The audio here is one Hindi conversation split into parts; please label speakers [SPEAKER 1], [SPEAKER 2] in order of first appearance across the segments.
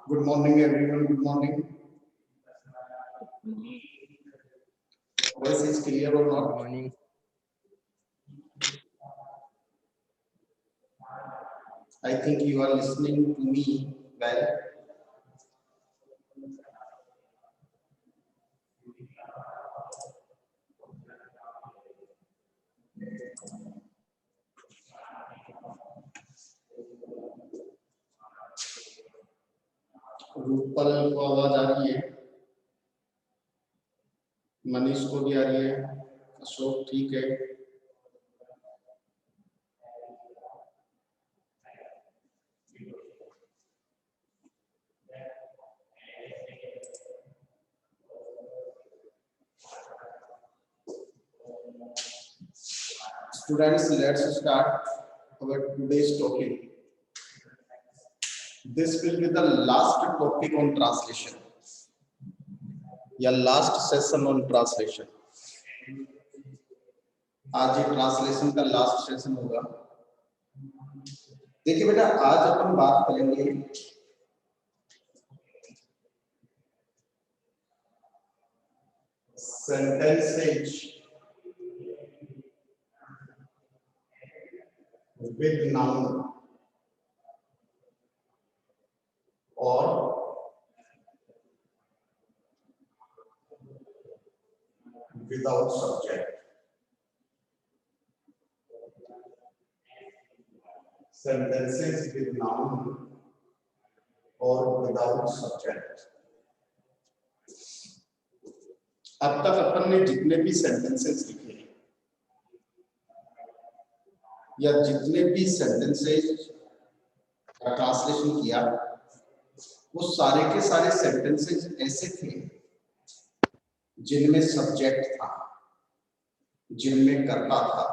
[SPEAKER 1] Good morning, everyone. Good morning. Voice is clear or not?
[SPEAKER 2] Good morning.
[SPEAKER 1] I think you are listening to me well. Rupal को आवाज आ रही है, मनीष को भी आ रही है, अशोक ठीक है। Students, let's start our today's topic. This will be the last topic on translation. या लास्ट सेशन ऑन ट्रांसलेशन। आज ये ट्रांसलेशन का लास्ट सेशन होगा। देखिए बेटा, आज अपन बात करेंगे सेंटेंसेज विद नाउन और without subject. Sentences with noun or without subject. अब तक अपन ने जितने भी सेंटेंसेस लिखे या जितने भी सेंटेंसेस का ट्रांसलेशन किया, वो सारे के सारे सेंटेंसेस ऐसे थे जिनमें सब्जेक्ट था, जिनमें कर्ता था,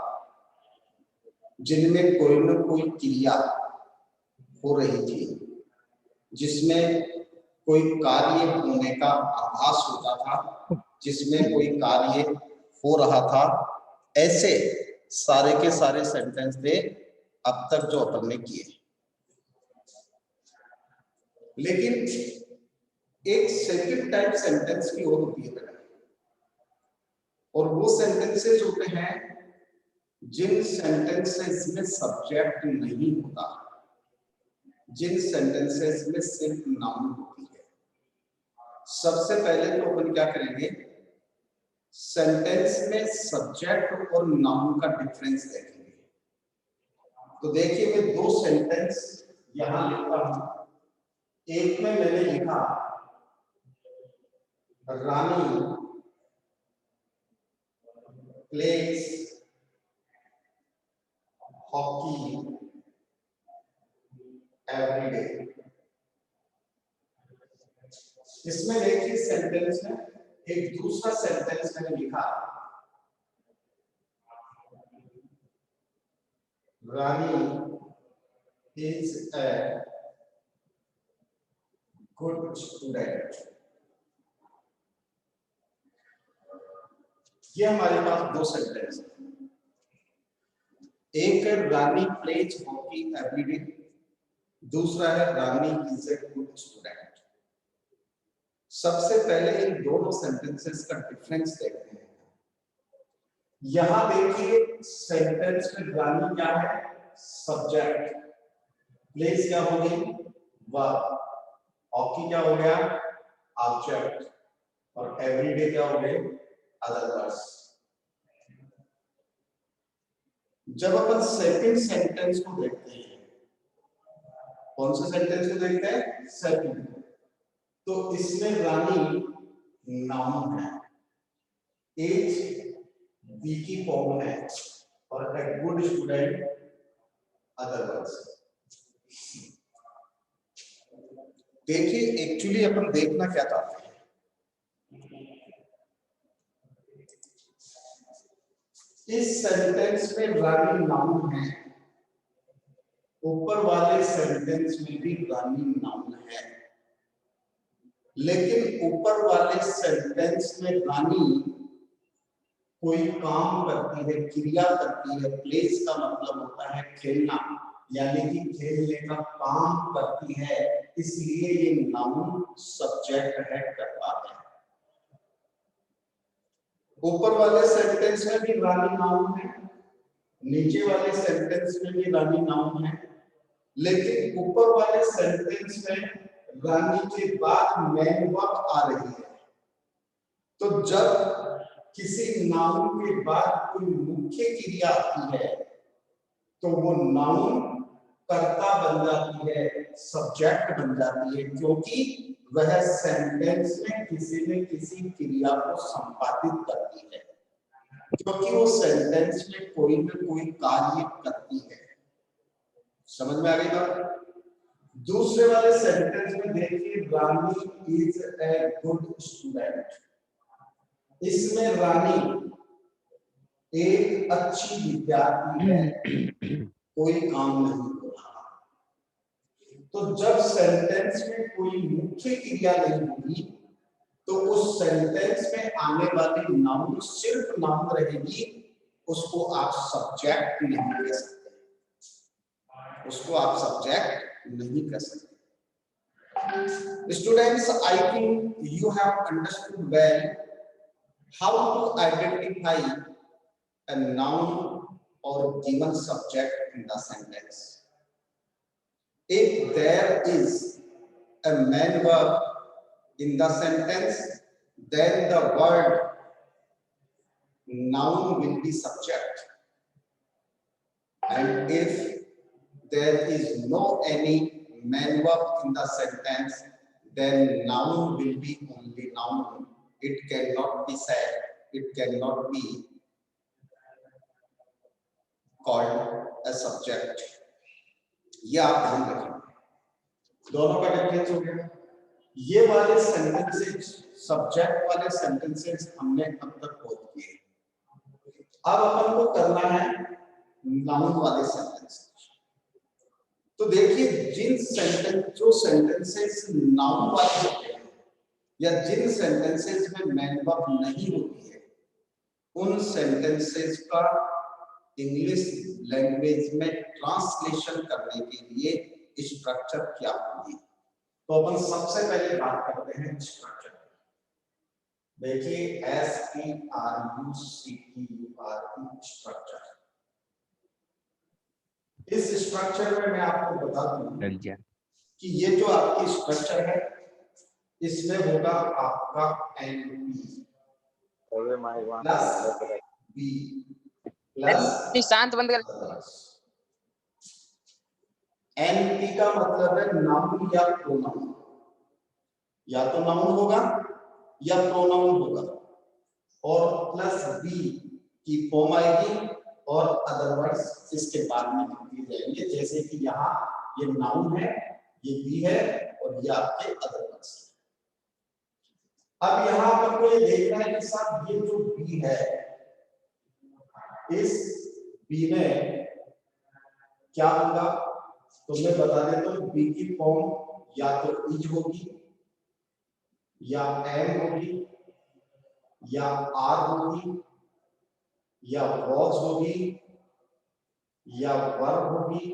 [SPEAKER 1] जिनमें कोई न कोई क्रिया हो रही थी, जिसमें कोई कार्य होने का आभास होता था, जिसमें कोई कार्य हो रहा था। ऐसे सारे के सारे सेंटेंस थे अब तक जो अपन ने किए। लेकिन एक सेकंड टाइप सेंटेंस की और होती है, और वो सेंटेंसेस होते हैं जिन सेंटेंसेस में सब्जेक्ट नहीं होता, जिन सेंटेंसेस में सिर्फ नाउन होती है। सबसे पहले तो अपन क्या करेंगे, सेंटेंस में सब्जेक्ट और नाउन का डिफरेंस देखेंगे। तो देखिए, मैं दो सेंटेंस यहां लिखता हूं। एक में मैंने लिखा रानी plays hockey every day। इसमें देखिए सेंटेंस में एक दूसरा सेंटेंस मैंने लिखा, रानी is a good student। ये हमारे पास दो सेंटेंस है। एक है रानी प्लेज हॉकी एवरीडे, दूसरा है रानी इज ए गुड स्टूडेंट। सबसे पहले इन दोनों सेंटेंसेस का डिफरेंस देखते हैं। यहां देखिए सेंटेंस में रानी क्या है, सब्जेक्ट, प्लेज क्या हो गई, वर्ब, हॉकी क्या हो गया, ऑब्जेक्ट, और एवरीडे क्या हो गए, अदर वर्ड्स। जब अपन सेकंड सेंटेंस को देखते हैं, कौन से सेंटेंस को देखते हैं, सेकंड, तो इसमें रानी नाउन है, एज बी की फॉर्म है, और a good student other words. देखिए एक्चुअली अपन देखना क्या चाहते हैं, इस सेंटेंस में रानी नाउन है, ऊपर वाले सेंटेंस में भी रानी नाउन है, लेकिन ऊपर वाले सेंटेंस में रानी कोई काम करती है, क्रिया करती है। प्लेस का मतलब होता है खेलना, यानी कि खेलने का काम करती है। इसलिए ये नाउन सब्जेक्ट है करता है। ऊपर वाले सेंटेंस में भी रानी नाउन है, नीचे वाले सेंटेंस में भी रानी नाउन है, लेकिन ऊपर वाले सेंटेंस में रानी के बाद मैन वर्ब आ रही है। तो जब किसी नाउन के बाद कोई मुख्य क्रिया आती है तो वो नाउन कर्ता बन जाती है, सब्जेक्ट बन जाती है, क्योंकि वह सेंटेंस में किसी न किसी क्रिया को संपादित करती है, क्योंकि वो सेंटेंस में कोई न कोई कार्य करती है। समझ में आ गई बात? दूसरे वाले सेंटेंस में देखिए, रानी इज ए गुड स्टूडेंट। इसमें रानी एक अच्छी विद्यार्थी है, कोई काम नहीं हो रहा। तो जब सेंटेंस में कोई मुख्य क्रिया नहीं होगी तो उस सेंटेंस में आने वाली नाउन सिर्फ नाउन रहेगी, उसको आप सब्जेक्ट नहीं कह सकते, उसको आप सब्जेक्ट नहीं कह सकते। Students, I think you have understood well how to identify a noun or given subject in the sentence. If there is a main verb in the sentence, then the word noun will be subject. And if there is no any main verb in the sentence, then noun will be only noun. It cannot be said, it cannot be called a subject. ये आप ध्यान रखें, दोनों का डिफरेंस हो गया। ये वाले सेंटेंसेस, सब्जेक्ट वाले सेंटेंसेस हमने अब तक खोज किए। अब अपन को करना है नाउन वाले सेंटेंसेस। तो देखिए, जो सेंटेंसेस नाउन वाले होते हैं या जिन सेंटेंसेस में मैन वर्ब नहीं होती है, उन सेंटेंसेस का इंग्लिश लैंग्वेज में ट्रांसलेशन करने के लिए स्ट्रक्चर क्या होगी। तो अपन सबसे पहले बात करते हैं स्ट्रक्चर। देखिए, STRUCTURE स्ट्रक्चर। इस स्ट्रक्चर में मैं आपको बता दूं कि ये जो आपकी स्ट्रक्चर है, इसमें होगा आपका NP प्लस B प्लस
[SPEAKER 2] शांत बंद कर।
[SPEAKER 1] NP का मतलब है नाउन या प्रोनाउन, या तो नाउन होगा या प्रोनाउन होगा, और प्लस B की फॉर्म आएगी और अदर वर्ड्स इसके बाद में लिखी जाएंगे, जैसे कि यहाँ ये नाउन है, ये B है और ये आपके अदर वर्ड्स। अब यहाँ पर को ये देखना है कि साहब ये जो B है, इस B में क्या होगा, तो मैं बता देता हूँ। B की फॉर्म या तो इज होगी, या एम होगी, या आर होगी, या वॉज होगी, या वर्ब होगी,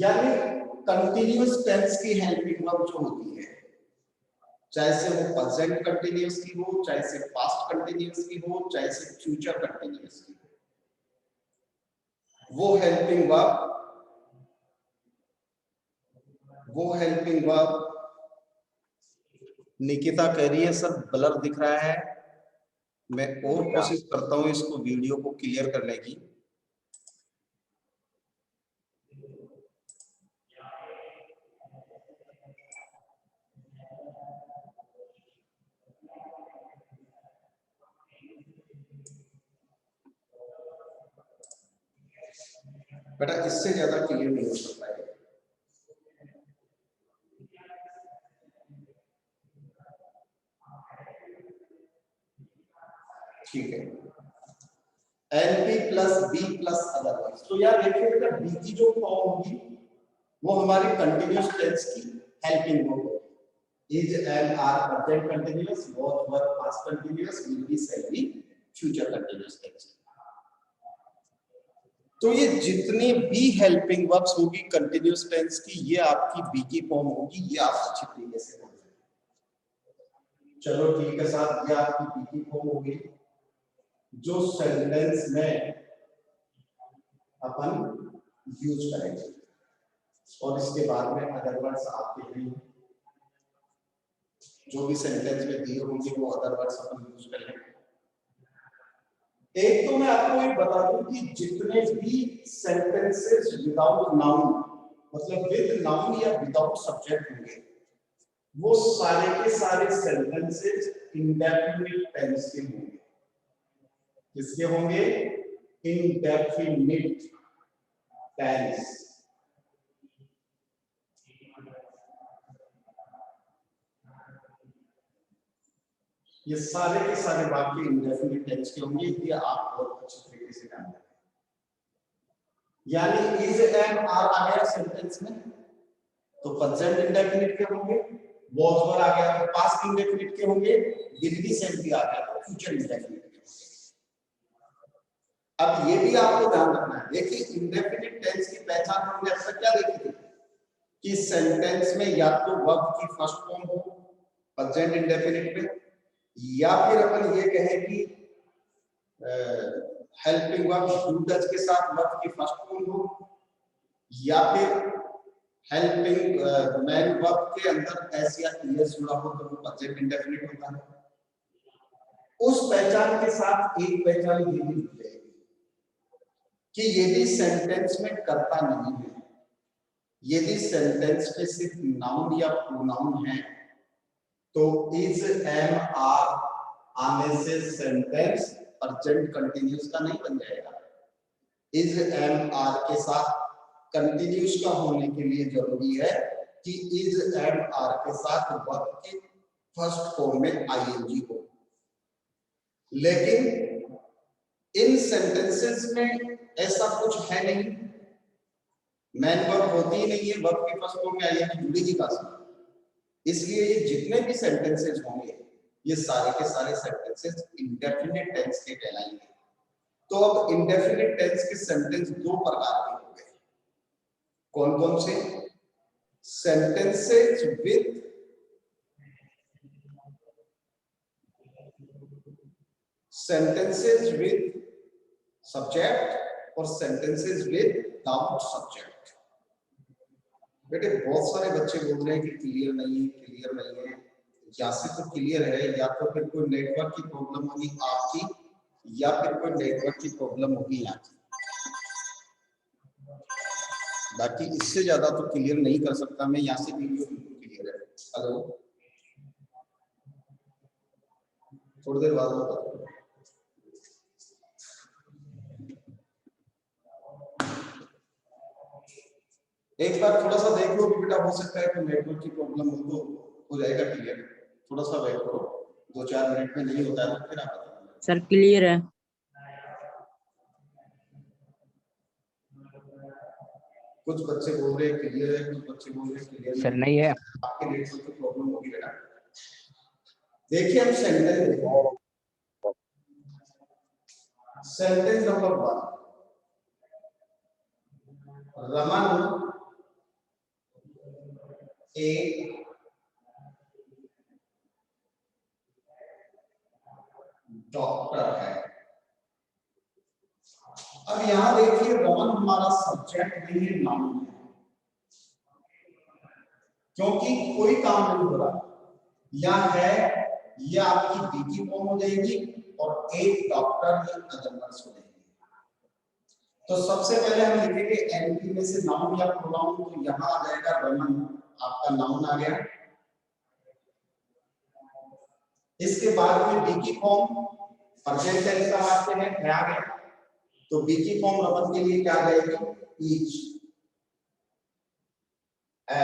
[SPEAKER 1] यानी कंटिन्यूअस टेंस की हेल्पिंग वर्ब जो होती है, चाहे से वो प्रेजेंट कंटिन्यूअस की हो, चाहे से पास्ट कंटिन्यूअस की हो, चाहे से फ्यूचर कंटिन्यूअस की हो, वो हेल्पिंग वर्ब निकिता कह रही है सर ब्लर दिख रहा है। मैं और कोशिश करता हूं इसको वीडियो को क्लियर करने की। बेटा इससे ज्यादा क्लियर नहीं हो सकता है। ठीक है, NP plus B plus other words. तो यार देखिए बेटा, B की जो फॉर्म होगी वो हमारी कंटिन्यूअस टेंस की हेल्पिंग वर्ब होगी। Is and are present continuous, was verb past continuous, will be shall be future continuous tense. तो ये जितनी भी हेल्पिंग वर्ब्स होगी कंटिन्यूअस टेंस की, ये आपकी बी की फॉर्म होगी। ये आप अच्छी तरीके से समझ। चलो ठीक है साहब, ये आपकी बी की फॉर्म होगी जो सेंटेंस में अपन यूज करेंगे। और इसके बाद में अदर वर्ड्स आपके लिए जो भी सेंटेंस में दिए होंगे वो अदर वर्ड्स अपन यूज करेंगे। एक तो मैं आपको ये बता दूं कि जितने भी सेंटेंसेस विदाउट नाउन, मतलब विद नाउन या विदाउट सब्जेक्ट होंगे, वो सारे के सारे सेंटेंसेस इंडेफिनिट टेंस के होंगे। किसके होंगे? Indefinite tense. ये सारे के सारे वाक्य इंडेफिनिट टेंस के होंगे। ये आप बहुत अच्छी तरीके से जान लें। यानी इज एम आर आ गया सेंटेंस में तो प्रेजेंट इंडेफिनिट के होंगे, was वर आ गया तो पास्ट इंडेफिनिट के होंगे, विल बी सेम भी आ गया तो फ्यूचर इंडेफिनिट के होंगे। अब ये भी आपको ध्यान रखना है। देखिए इंडेफिनिट टेंस की पहचान हमने अब तक क्या देखी थी कि सेंटेंस में या तो वर्ब की फर्स्ट फॉर्म हो प्रेजेंट इंडेफिनिट में, या फिर अपन ये कहें कि हेल्पिंग वर्ब डू डज के साथ वर्ब की फर्स्ट फॉर्म हो, या फिर हेल्पिंग मैन वर्ब के अंदर एस या टीएस जुड़ा हो तो वो प्रेजेंट इंडेफिनिट होता है। उस पहचान के साथ एक पहचान ये भी मिलेगी कि यदि सेंटेंस में कर्ता नहीं है, यदि सेंटेंस में सिर्फ नाउन या प्रोनाउन है, तो इज एम आर आने से सेंटेंस प्रेजेंट कंटिन्यूअस का नहीं बन जाएगा। इज एम आर के साथ कंटिन्यूअस का होने के लिए जरूरी है कि इज एम आर के साथ वर्ब के फर्स्ट फॉर्म में आईएनजी हो। लेकिन इन सेंटेंसेस में ऐसा कुछ है नहीं, मैन वर्ब होती ही नहीं है, वर्ब के फर्स्ट फॉर्म में आईएनजी जुड़ेगी कहां से? इसलिए ये जितने भी सेंटेंसेस होंगे ये सारे के सारे सेंटेंसेस इंडेफिनिट टेंस के कहलाएंगे। तो अब इंडेफिनिट टेंस के सेंटेंस दो प्रकार के हो गए। कौन कौन से? सेंटेंसेस विद सब्जेक्ट और सेंटेंसेस विदाउट सब्जेक्ट। बेटे बहुत सारे बच्चे बोल रहे हैं कि क्लियर नहीं है, क्लियर नहीं है। या से तो क्लियर है, या तो फिर कोई नेटवर्क की प्रॉब्लम होगी आपकी, या फिर कोई नेटवर्क की प्रॉब्लम होगी यहाँ की। बाकी इससे ज्यादा तो क्लियर नहीं कर सकता मैं। यहाँ से वीडियो बिल्कुल क्लियर है। हेलो, थोड़ी देर बाद बताओ। एक बार थोड़ा सा देख लो कि बेटा हो सकता है कि नेटवर्क की प्रॉब्लम हो तो हो जाएगा क्लियर। थोड़ा सा वेट करो, 2-4 मिनट में नहीं होता है तो फिर आप बताओ।
[SPEAKER 2] सर क्लियर है।
[SPEAKER 1] कुछ बच्चे बोल रहे हैं क्लियर है, कुछ बच्चे बोल रहे हैं क्लियर
[SPEAKER 2] सर नहीं है।
[SPEAKER 1] आपके नेटवर्क की प्रॉब्लम होगी बेटा। देखिए हम सेंटेंस देखो, सेंटेंस नंबर 1, रमन एक डॉक्टर है। अब यहां देखिए रमन हमारा सब्जेक्ट नहीं है, नाउन है, क्योंकि कोई काम नहीं हो रहा। या है, यह आपकी बी की फॉर्म हो जाएगी और एक डॉक्टर ही अदर वर्ड्स हो जाएगी। तो सबसे पहले हम लिखेंगे एनपी में से नाउन या प्रोनाउन, तो यहां आ जाएगा रमन, आपका नाउन आ गया। इसके बाद में बी की फॉर्म प्रेजेंट टेंस का वाक्य है आ गया, तो बी की फॉर्म रमन के लिए क्या आ जाएगी? ईच ए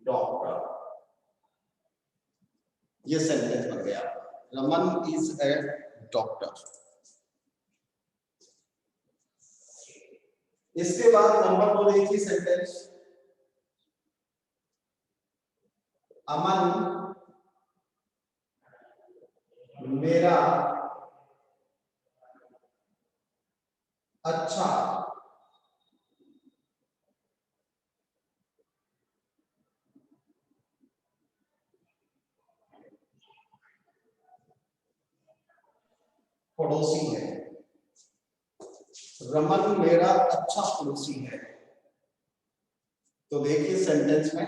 [SPEAKER 1] डॉक्टर। ये सेंटेंस बन गया, रमन इज ए डॉक्टर। इसके बाद नंबर 2 देखिए सेंटेंस, अमन मेरा अच्छा, पड़ोसी है। रमन मेरा अच्छा पड़ोसी है। तो देखिए सेंटेंस में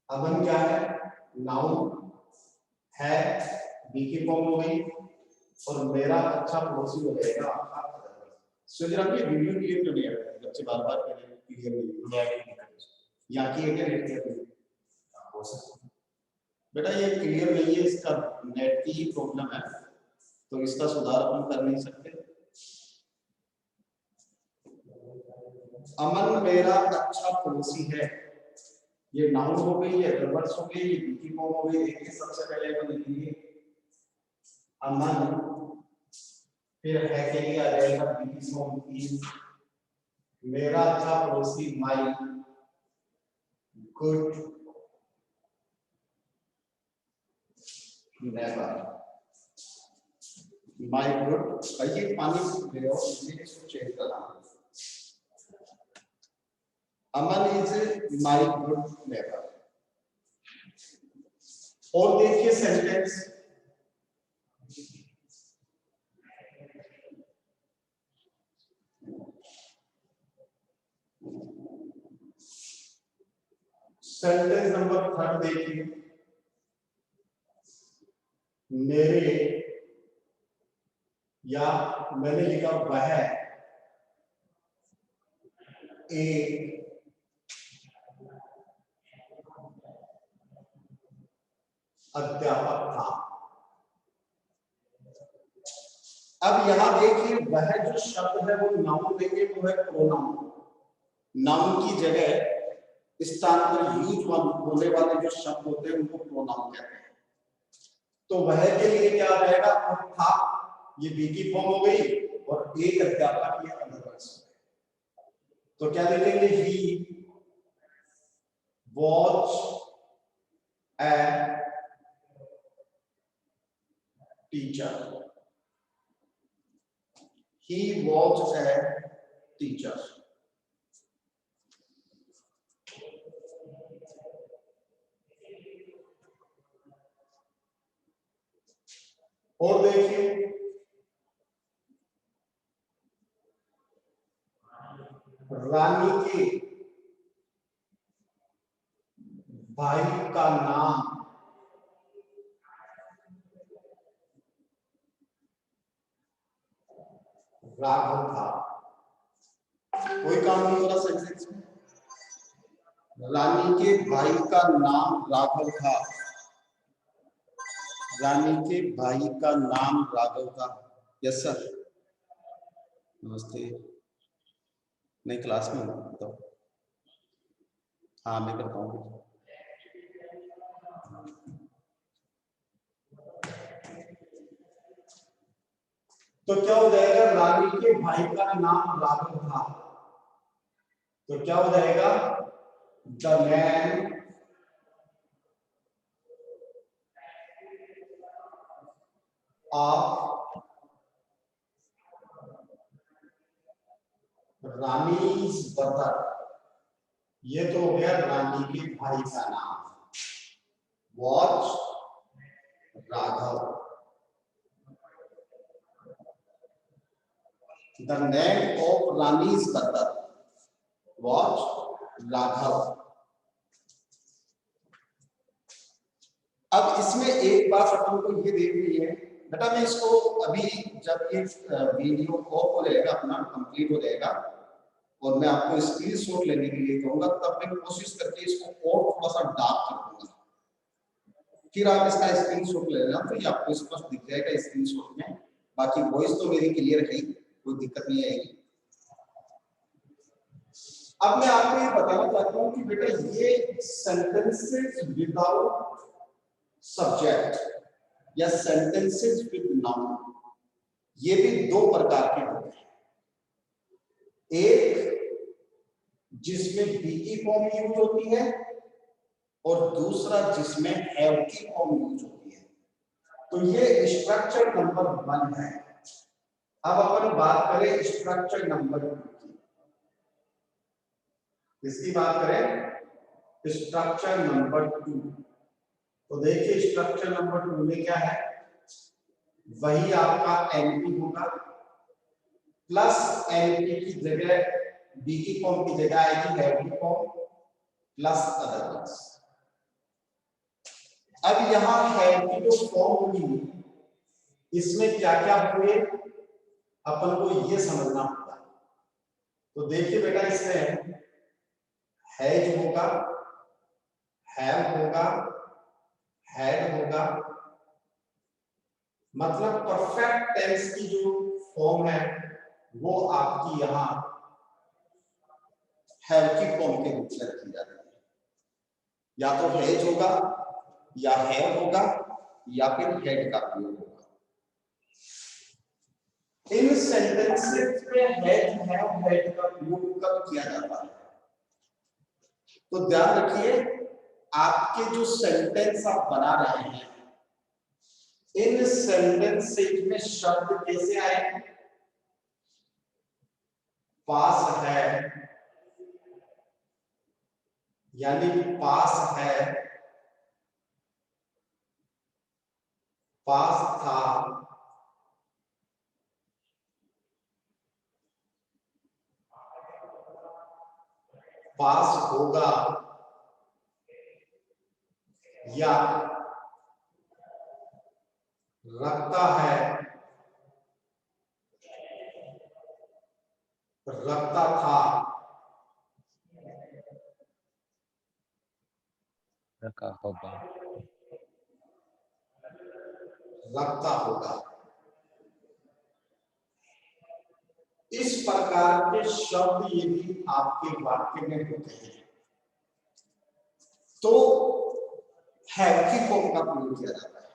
[SPEAKER 1] अमन क्या है, नाउन है, बी की फॉर्म हो गई, और मेरा अच्छा पड़ोसी हो जाएगा आपका अदर। सोच रहा ये वीडियो क्लियर क्यों नहीं आ रहा है, बच्चे बार बार कह रहे हैं क्लियर नहीं, यहाँ की है क्या हो सकता है बेटा, ये क्लियर नहीं है, इसका नेट की ही प्रॉब्लम है, तो इसका सुधार अपन कर नहीं सकते। अमन मेरा अच्छा पड़ोसी है, ये नाउन हो गई, ये वर्ब्स हो गई, ये बीकी फॉर्म हो गई। देखिए सबसे पहले अपन लिखेंगे अमन, फिर है के लिए आ जाएगा बीकी फॉर्म इज, मेरा अच्छा पड़ोसी my good neighbour, my good. ये पानी ले आओ, इसको चेंज करना। अमन इज माई गुड नेबर। और देखिए सेंटेंस, सेंटेंस नंबर 3 देखिए, मेरे, या मैंने लिखा वह एक अध्यापक था। अब यहां देखिए वह जो शब्द है वो नाउन देंगे, वो है प्रोनाउन। नाउन की जगह स्थान पर यूज होने वाले जो शब्द होते हैं उनको प्रोनाउन कहते हैं। तो वह के लिए क्या आ जाएगा, था, ये बी की फॉर्म हो गई, और एक अध्यापक ये अदरवाइज। तो क्या लिखेंगे, he was a teacher, he was a teacher। और देखिए रानी के भाई का नाम राघव था। कोई काम नहीं हो रहा सेंटेंस में। रानी के भाई का नाम राघव था, रानी के भाई का नाम राघव था। यस सर, नमस्ते। नहीं क्लास में हूँ तो हाँ मैं करता हूँ। तो क्या हो जाएगा, रानी के भाई का नाम राघव था, तो क्या हो जाएगा, the name of Rani's brother. ये तो हो गया रानी के भाई का नाम, was Raghav. The name of Rani's brother was Raghav. अब इसमें एक बात अपन को ये देखनी है बेटा, मैं इसको अभी जब ये वीडियो ऑफ हो जाएगा अपना कंप्लीट हो जाएगा और मैं आपको स्क्रीनशॉट लेने के लिए कहूंगा, तब मैं कोशिश करके इसको और थोड़ा सा डार्क कर दूंगा, फिर आप इसका स्क्रीनशॉट ले लेना, तो ये आपको स्पष्ट दिख जाएगा स्क्रीनशॉट में। बाकी वॉइस तो मेरी क्लियर है, कोई दिक्कत नहीं आएगी। अब मैं आपको ये बताना चाहता हूं कि बेटा ये सेंटेंसेस विदाउट सब्जेक्ट या सेंटेंसेस विद नाउन, ये भी दो प्रकार के होते हैं। एक जिसमें बी की फॉर्म यूज होती है और दूसरा जिसमें हैव की फॉर्म यूज होती है। तो ये स्ट्रक्चर नंबर 1 है। अब अपन बात करें स्ट्रक्चर नंबर 2 की। किसकी बात करें? Structure number 2। तो देखिए स्ट्रक्चर नंबर 2 में क्या है, वही आपका एनपी होगा प्लस एनपी की जगह बीटी फॉर्म की जगह आएगी heavy form plus other words. अब यहां हैवी जो फॉर्म होगी इसमें क्या क्या हुए अपन को ये समझना होगा। तो देखिए बेटा इसमें हैज होगा, हैव होगा, हैड होगा, मतलब परफेक्ट टेंस की जो फॉर्म है वो आपकी यहां हैव की फॉर्म के रूप में रखी जाती है। या तो हैज होगा या हैव होगा या फिर हैड का प्रयोग होगा। इन सेंटेंसेस में हैज हैव हैड का प्रयोग कब किया जाता है? तो ध्यान रखिए आपके जो सेंटेंस आप बना रहे हैं इन सेंटेंसेस में शब्द कैसे आए? पास है यानी पास है, पास था, पास होगा या रखता है, रखता था,
[SPEAKER 2] रखा होगा,
[SPEAKER 1] रखता होगा। इस प्रकार के शब्द यदि आपके वाक्य में होते हैं तो हैव की फॉर्म का प्रयोग किया जाता है,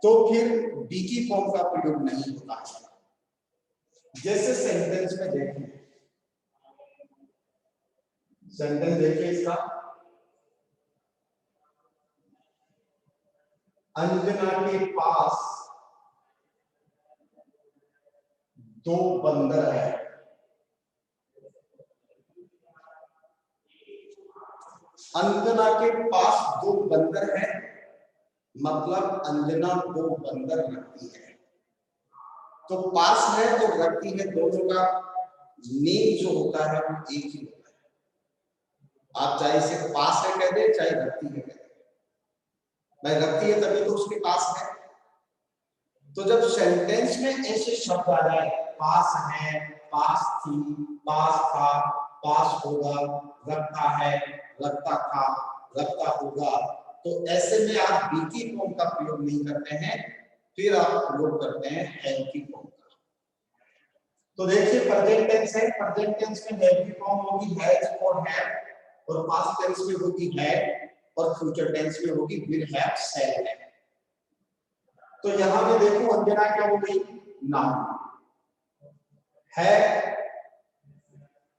[SPEAKER 1] तो फिर बी की फॉर्म का प्रयोग नहीं होता है। जैसे सेंटेंस में देखिए, सेंटेंस देखिए इसका, अंजना के पास 2 बंदर है। अंजना के पास 2 बंदर है मतलब अंजना 2 बंदर रखती है। तो पास है और रखती है दोनों का मीन जो होता है वो एक ही होता है। आप चाहे इसे पास है कह दे चाहे रखती है कह दे, भाई रखती है तभी तो उसके पास है। तो जब सेंटेंस में ऐसे शब्द आ जाए पास है, पास थी, पास था, पास होगा, रखता है, रखता था, रखता होगा, तो ऐसे में आप बी की फॉर्म का प्रयोग नहीं करते हैं, फिर आप प्रयोग करते हैं हैव की फॉर्म का। तो देखिए प्रेजेंट टेंस है, प्रेजेंट टेंस में हैव की फॉर्म होगी हैज और हैव, और पास्ट टेंस में होगी हैड और फ्यूचर टेंस में होगी विल हैव शैल हैव। तो यहां पे देखो अंजना क्या हो गई? नाउन है,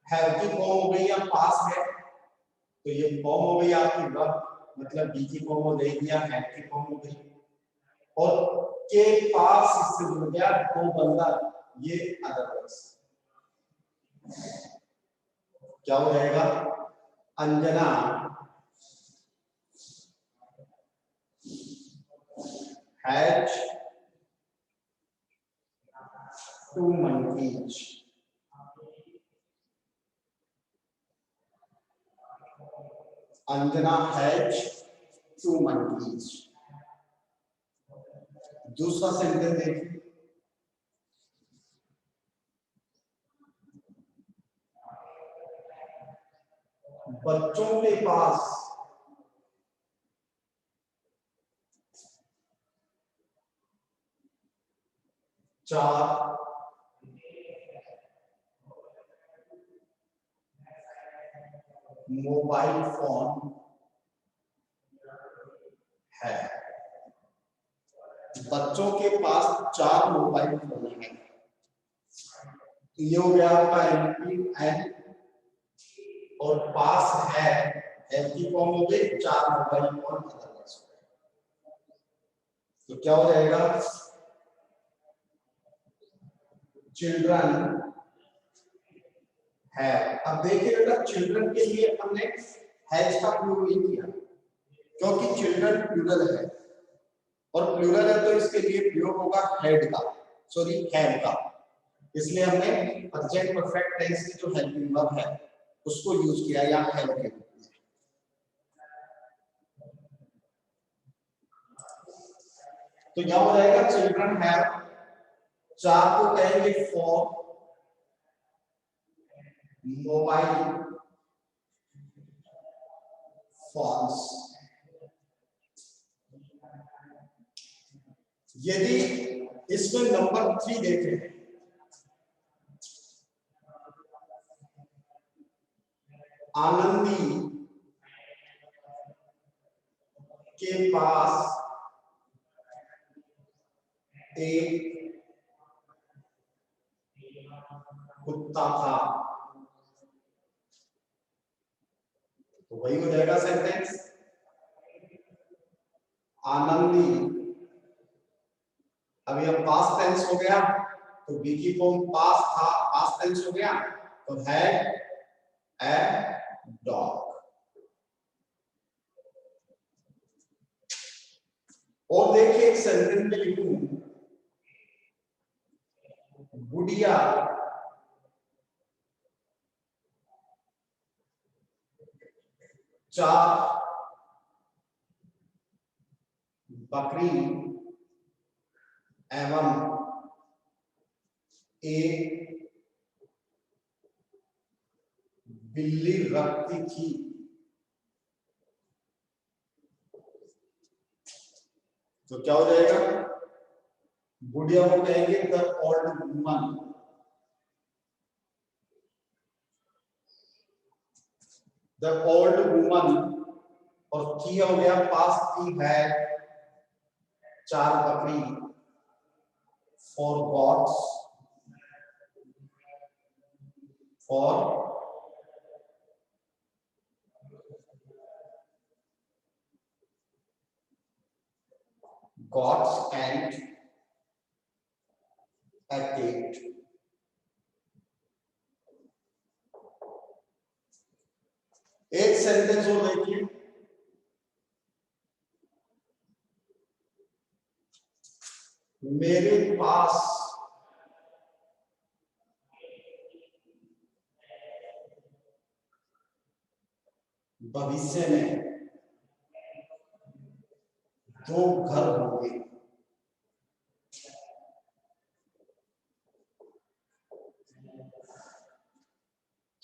[SPEAKER 1] हैव की फॉर्म हो गई या पास है, तो ये फॉर्म हो गई आपकी वर्ब, मतलब बी की फॉर्म हो गई या हैव की फॉर्म हो गई, और के पास इससे जुड़ गया 2 बंदर, ये अदरवाइज क्या हो जाएगा? Anjana has 2 monkeys। Anjana has 2 monkeys। दूसरा सेंटेंस देखिए, बच्चों के पास 4 मोबाइल फोन है। बच्चों के पास 4 मोबाइल फोन है। ये हो गया आपका एनपी एन, और पास है एफ की फॉर्म हो गई 4 मोबाइल फोन अदरवाइज। तो क्या हो जाएगा? चिल्ड्रन है। अब देखिए बेटा, चिल्ड्रन के लिए हमने हैज का प्रयोग नहीं किया क्योंकि चिल्ड्रन प्लूरल है, और प्लूरल है तो इसके लिए प्रयोग होगा हैड का, सॉरी हैव का। इसलिए हमने प्रेजेंट परफेक्ट टेंस की जो हेल्पिंग वर्ब है उसको यूज किया या हैव के रूप में। तो यह हो जाएगा चिल्ड्रन हैव, चार को कहेंगे फॉर मोबाइल फोन्स। यदि इसमें नंबर 3 देखें, आनंदी के पास एक कुत्ता था, तो वही हो जाएगा सेंटेंस। आनंदी, अभी अब पास्ट टेंस हो गया तो बी की फॉर्म पास्ट था, पास्ट टेंस हो गया तो हैड ए डॉग। और देखिए एक सेंटेंस में लिखूं, गुड़िया चार बकरी एवं एक बिल्ली रखती थी। तो क्या हो जाएगा, बुढ़िया को कहेंगे the old woman, the old woman, और थी हो गया पास्ट थी है, चार बकरी, फॉर गॉड्स, फॉर गॉड्स एंड a cat। एक सेंटेंस और देखिए, मेरे पास भविष्य में दो घर होंगे।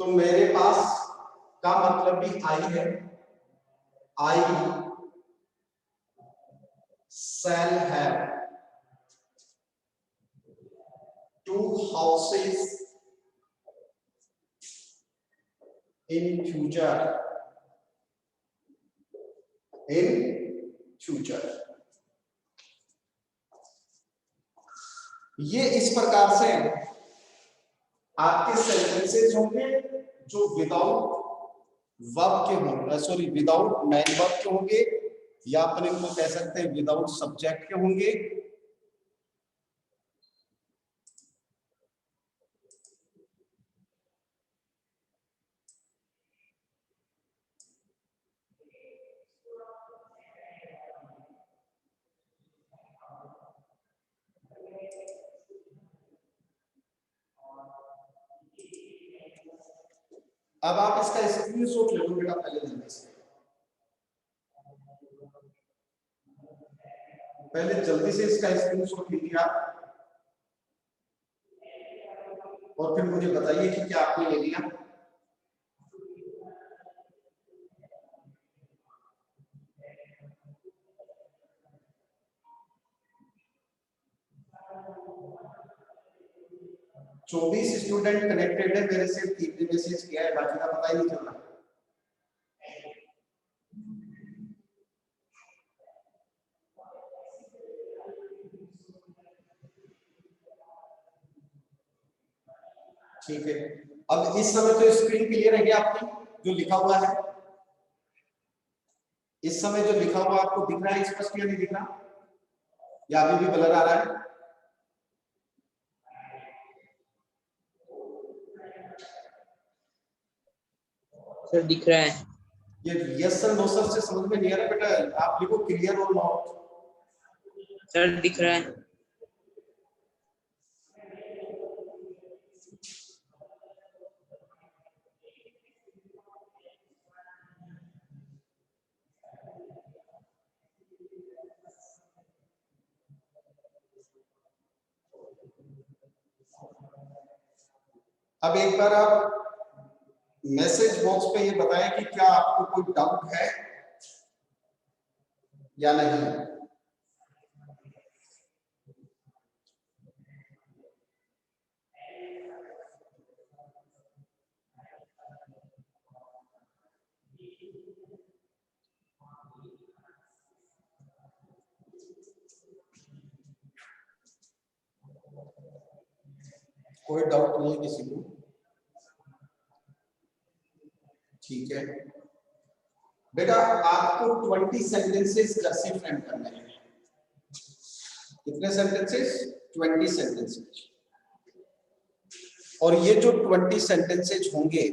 [SPEAKER 1] तो मेरे पास का मतलब भी आई है, आई shall have two houses in future, in future। ये इस प्रकार से आपके सेंटेंसेस होंगे जो विदाउट वर्ब के होंगे, सॉरी विदाउट मेन वर्ब के होंगे, या अपन इनको कह सकते हैं विदाउट सब्जेक्ट के होंगे। अब आप इसका स्क्रीनशॉट ले लो बेटा पहले जल्दी से, पहले जल्दी से इसका स्क्रीनशॉट लीजिए आप, और फिर मुझे बताइए कि क्या आपने ले लिया। चौबीस स्टूडेंट कनेक्टेड है, मेरे से 3 मैसेज किया है, बाकी का पता ही नहीं चल रहा। ठीक है, अब इस समय तो स्क्रीन क्लियर है क्या आपकी, जो लिखा हुआ है इस समय जो लिखा हुआ आपको दिख रहा है स्पष्ट या नहीं दिख रहा, या अभी भी ब्लर आ रहा है?
[SPEAKER 3] सर दिख रहा है।
[SPEAKER 1] ये यस सर नो सर से समझ में नहीं आ रहा बेटा, आप लिखो क्लियर और नॉट।
[SPEAKER 3] सर दिख रहा है।
[SPEAKER 1] अब एक बार आप मैसेज बॉक्स पे ये बताएं कि क्या आपको कोई डाउट है या नहीं। कोई डाउट नहीं है किसी को? ठीक है बेटा, आपको 20 सेंटेंसेस घर से फ्रेम करने हैं। कितने सेंटेंसेस? 20 सेंटेंसेस। और ये जो 20 सेंटेंसेस होंगे,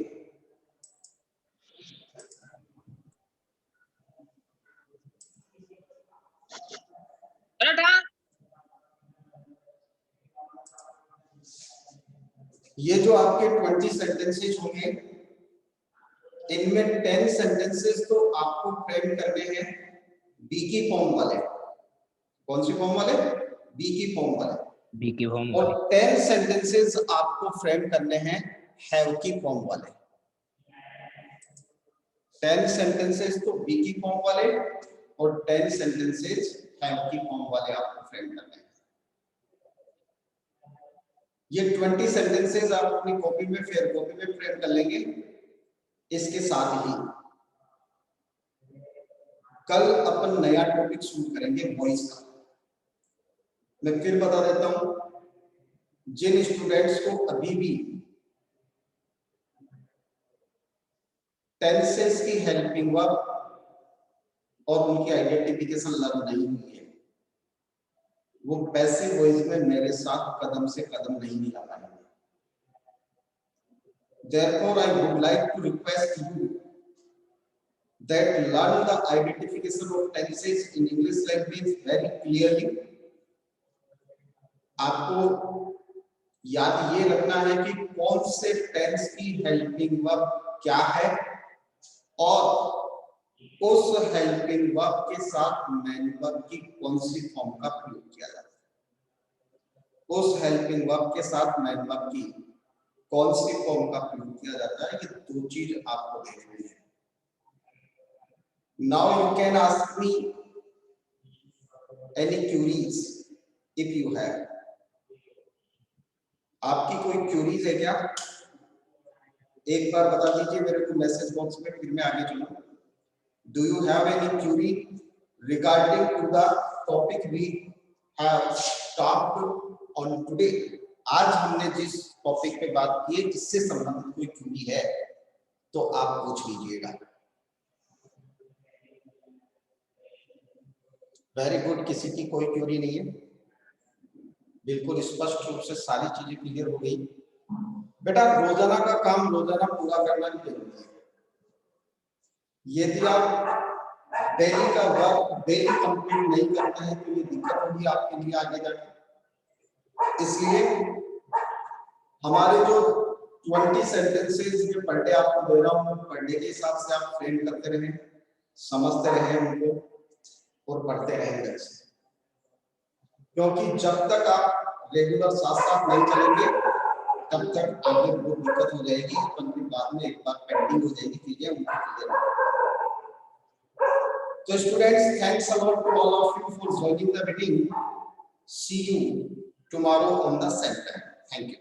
[SPEAKER 1] ये जो आपके 20 सेंटेंसेस होंगे, इनमें 10 सेंटेंसेस तो आपको फ्रेम करने हैं बी की फॉर्म वाले। कौन सी फॉर्म वाले? बी की फॉर्म वाले।
[SPEAKER 2] बी की फॉर्म
[SPEAKER 1] और 10 सेंटेंसेस आपको फ्रेम करने हैं हैव की फॉर्म वाले। 10 सेंटेंसेस तो बी की फॉर्म वाले और 10 सेंटेंसेस हैव की फॉर्म वाले आपको फ्रेम करने हैं। ये 20 सेंटेंसेस आप अपनी कॉपी में, फेयर कॉपी में फ्रेम कर लेंगे। इसके साथ ही कल अपन नया टॉपिक शुरू करेंगे वॉइस का। मैं फिर बता देता हूं, जिन स्टूडेंट्स को अभी भी टेंसेस की हेल्पिंग वर्ब और उनकी आइडेंटिफिकेशन लर्न नहीं हुई है, वो पैसिव वॉइस में मेरे साथ कदम से कदम नहीं मिला पाएंगे। Therefore, I would like to request you that learn the identification of tenses in English language very clearly. आपको याद ये रखना है कि कौन से टेंस की हेल्पिंग वर्ब क्या है और उस हेल्पिंग वर्ब के साथ मेन वर्ब की कौन सी फॉर्म का प्रयोग किया जाता है। उस हेल्पिंग वर्ब के साथ मेन वर्ब की कौन सी फॉर्म का प्रयोग किया जाता है, ये दो चीज आपको देखनी है। Now you can ask me any queries if you have. आपकी कोई क्यूरीज है क्या? एक बार बता दीजिए मेरे को मैसेज बॉक्स में, फिर मैं आगे चलूं। Do you have any query regarding to the topic we have talked on today? आज हमने जिस टॉपिक पे बात की है, इससे संबंधित कोई क्यूरी है तो आप पूछ लीजिएगा। वेरी गुड, किसी की कोई क्यूरी नहीं है? बिल्कुल स्पष्ट रूप से सारी चीजें क्लियर हो गई। बेटा, रोजाना का काम रोजाना पूरा करना भी जरूरी है। यदि आप डेली का वर्क डेली कंप्लीट नहीं करते हैं तो ये दिक्कत होगी आपके लिए आगे जाके। इसलिए हमारे जो 20 सेंटेंसेस में पर डे आपको दे रहा हूँ, पर डे के हिसाब से आप फ्रेम करते रहें, समझते रहें उनको और पढ़ते रहेंगे। क्योंकि जब तक आप रेगुलर साथ साथ नहीं चलेंगे तब तक आगे बहुत दिक्कत हो जाएगी। अपन के बाद में एक बार पेंडिंग हो जाएगी चीजें, उनको क्लियर। तो students, thanks a lot to all of you for joining the meeting. See you tomorrow on the centre. Thank you.